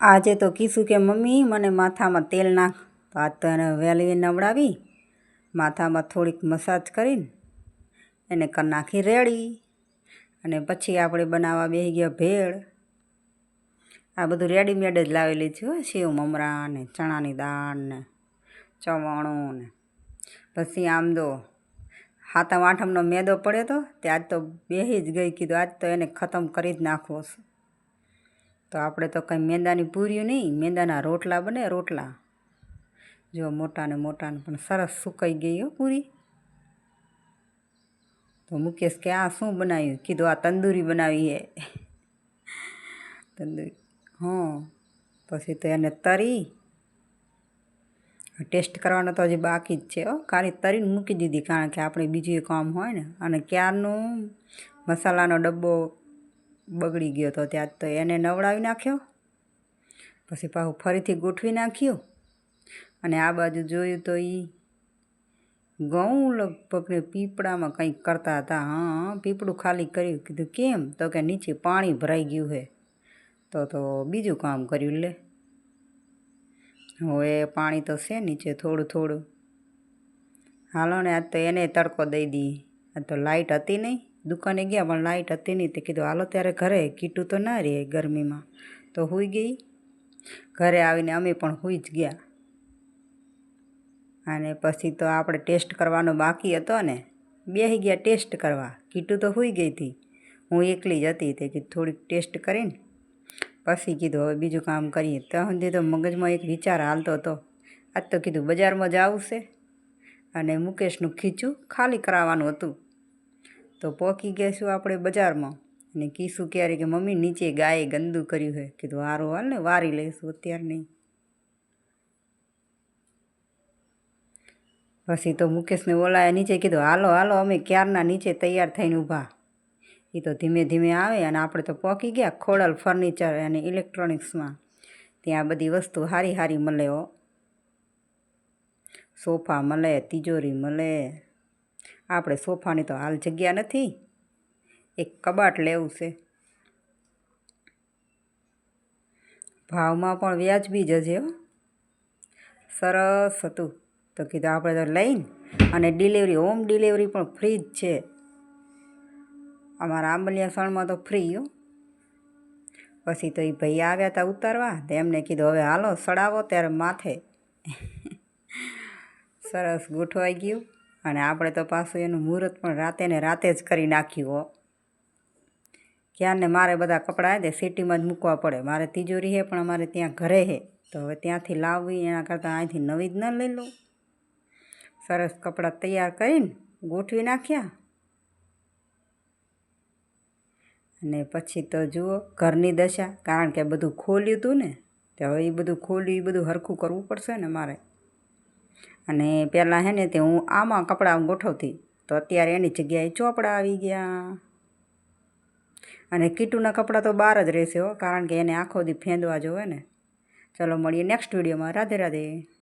આજે તો કીધું કે મમ્મી મને માથામાં તેલ નાખ, તો આજ તો એને વહેલી નવડાવી માથામાં થોડીક મસાજ કરીને એને કરી નાખી રેડી. અને પછી આપણે બનાવવા બેસી ગયા ભેળ. આ બધું રેડીમેડ જ લાવેલી છે, સેવ મમરા ને ચણાની દાળ ને ચવાણું ને. પછી આમ દો સાતમ આઠમનો મેદો પડ્યો તો તે આજ તો બેસી જ ગઈ, કીધું આજ તો એને ખતમ કરી જ નાખવો છે. તો આપણે તો કંઈ મેંદાની પૂર્યું નહીં, મેંદાના રોટલા બને, રોટલા જો મોટા ને પણ સરસ સુકાઈ ગઈ હો પૂરી. તો મુકેશ કે આ શું બનાવ્યું? કીધું આ તંદૂરી બનાવી હે. તંદૂરી પછી તો એને તરી ટેસ્ટ કરવાનો તો હજી બાકી જ છે ખાલી તરીને મૂકી દીધી, કારણ કે આપણે બીજું કામ હોય ને. અને ક્યારનું મસાલાનો ડબ્બો બગડી ગયો હતો, ત્યાં તો એને નવડાવી નાખ્યો. પછી પાછું ફરીથી ગોઠવી નાખ્યું. અને આ બાજુ જોયું તો એ ઘઉં લગભગ ને પીપળામાં કંઈક કરતા હતા. હા, પીપળું ખાલી કર્યું. કીધું કેમ? તો કે નીચે પાણી ભરાઈ ગયું છે. તો બીજું કામ કર્યું લે. હવે પાણી તો છે નીચે થોડું થોડું. હાલો ને આજ તો એને તડકો દઈ દઈએ. આજ તો લાઇટ હતી નહીં, દુકાને ગયા પણ લાઇટ હતી નહીં. તે કીધું હાલો ત્યારે ઘરે, કીટું તો ના રહે ગરમીમાં, તો સૂઈ ગઈ. ઘરે આવીને અમે પણ સૂઈ જ ગયા. અને પછી તો આપણે ટેસ્ટ કરવાનો બાકી હતો ને, બેસી ગયા ટેસ્ટ કરવા. કીટું તો સૂઈ ગઈ હતી, હું એકલી જ હતી. તે કીધું થોડીક ટેસ્ટ કરીને પછી કીધું હવે બીજું કામ કરીએ. ત્યાં સુધી તો મગજમાં એક વિચાર હાલતો હતો. આજ તો કીધું બજારમાં જવું છે અને મુકેશનું ખીચું ખાલી કરાવવાનું હતું. તો પહોંચી ગઈશું આપણે બજારમાં. અને કીશું ક્યારે કે મમ્મી નીચે ગાયે ગંદુ કર્યું છે. કીધું સારું હાલ ને વારી લઈશું, અત્યારે નહીં. પછી તો મુકેશને ઓલાએ નીચે કીધું હાલો હાલો, અમે ક્યારના નીચે તૈયાર થઈને ઊભા. એ તો ધીમે ધીમે આવે. અને આપણે તો પહોંચી ગયા ખોડલ ફર્નિચર અને ઇલેક્ટ્રોનિક્સમાં. ત્યાં બધી વસ્તુ સારી સારી મળે હો. સોફા મળે, તિજોરી મળે. આપણે સોફાની તો હાલ જગ્યા નથી, એક કબાટ લેવું છે. ભાવમાં પણ વ્યાજબી જ હશે હો, સરસ હતું. તો કીધું આપણે તો લઈને, અને ડિલિવરી હોમ ડિલિવરી પણ ફ્રી જ છે અમારા આંબલિયાસણમાં, તો ફ્રી હો. પછી તો એ ભાઈ આવ્યા હતા ઉતારવા, તો એમને કીધું હવે હાલો સડાવો ત્યારે માથે. સરસ ગોઠવાઈ ગયું. અને આપણે તો પાછું એનું મુહૂર્ત પણ રાતે ને રાતે જ કરી નાખ્યું હો. ક્યારને મારે બધા કપડાં તે સિટીમાં જ મૂકવા પડે. મારે તિજોરી છે પણ અમારે ત્યાં ઘરે છે, તો હવે ત્યાંથી લાવવી એના કરતાં અહીંથી નવી જ ન લઈ લઉં. સરસ કપડાં તૈયાર કરીને ગોઠવી નાખ્યા. અને પછી તો જુઓ ઘરની દશા, કારણ કે બધું ખોલ્યું હતું ને, તો હવે એ બધું ખોલ્યું, એ બધું સરખું કરવું પડશે ને મારે. અને પહેલાં હે ને તે હું આમાં કપડાં ગોઠવતી, તો અત્યારે એની જગ્યાએ ચોપડા આવી ગયા. અને કીટુના કપડાં તો બહાર જ રહેશે હો, કારણ કે એને આખો દી ફેંદવા જોવે ને. ચલો મળીએ નેક્સ્ટ વિડીયોમાં. રાધે રાધે.